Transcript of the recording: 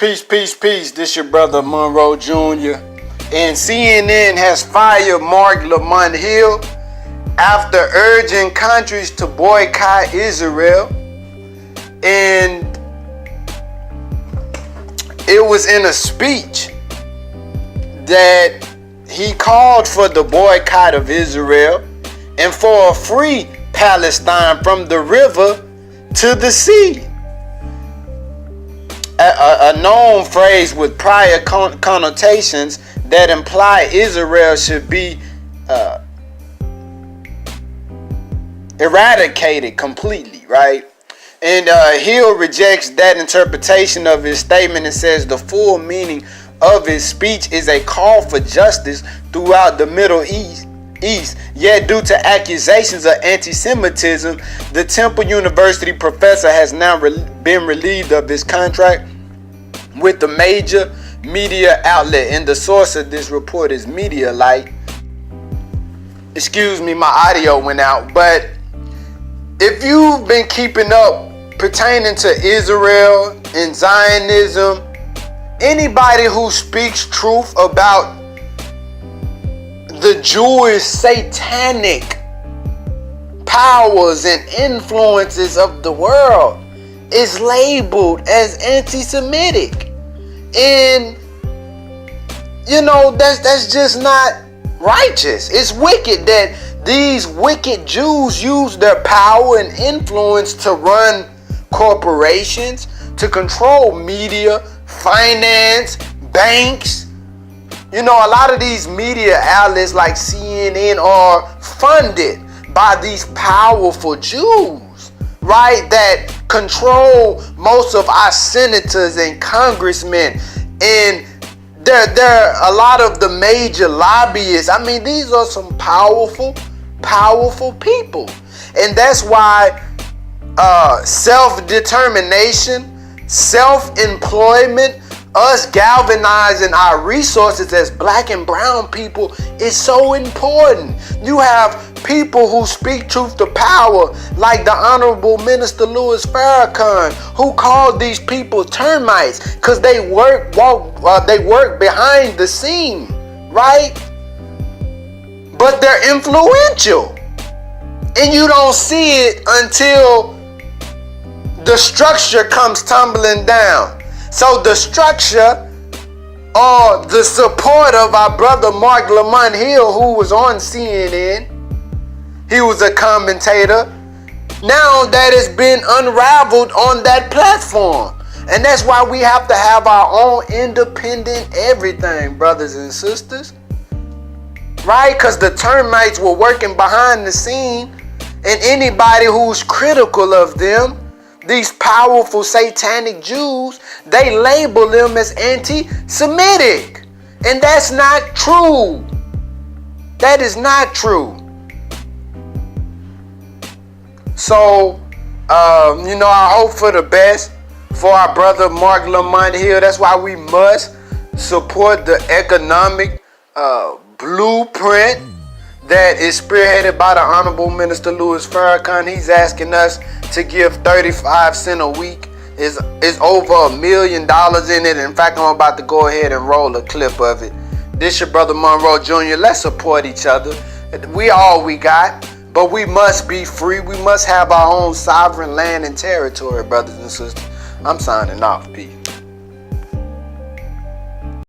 Peace. This your brother Monroe Jr. And CNN has fired Marc Lamont Hill after urging countries to boycott Israel. And it was in a speech that he called for the boycott of Israel and for a free Palestine from the river to the sea. A known phrase with prior connotations that imply Israel should be eradicated completely, right? And Hill rejects that interpretation of his statement and says the full meaning of his speech is a call for justice throughout the Middle East. Yet due to accusations of anti-Semitism, the Temple University professor has now been relieved of his contract with the major media outlet, and the source of this report is Medialite. Excuse me, my audio went out. But if you've been keeping up pertaining to Israel and Zionism, anybody who speaks truth about the Jewish satanic powers and influences of the world is labeled as anti-Semitic. And that's just not righteous. It's wicked that these wicked Jews use their power and influence to run corporations, to control media, finance, banks. A lot of these media outlets like CNN are funded by these powerful Jews, right? That control most of our senators and congressmen. And they're a lot of the major lobbyists. I mean, these are some powerful people. And that's why self-determination, self-employment, us galvanizing our resources as black and brown people is so important. You have people who speak truth to power, like the Honorable Minister Louis Farrakhan, who called these people termites because they work behind the scene, right? But they're influential, and you don't see it until the structure comes tumbling down. So the structure or the support of our brother Marc Lamont Hill, who was on CNN, he was a commentator. Now that has been unraveled on that platform. And that's why we have to have our own independent everything, brothers and sisters. Right? Because the termites were working behind the scene, and anybody who's critical of them, these powerful satanic Jews, they label them as anti-Semitic. And that's not true. That is not true. So, I hope for the best for our brother Marc Lamont Hill. That's why we must support the economic blueprint that is spearheaded by the Honorable Minister Louis Farrakhan. He's asking us to give 35 cents a week. Is over $1 million in it. In fact, I'm about to go ahead and roll a clip of it. This your brother Monroe Jr. Let's support each other. We all we got, but we must be free. We must have our own sovereign land and territory, brothers and sisters. I'm signing off. Peace.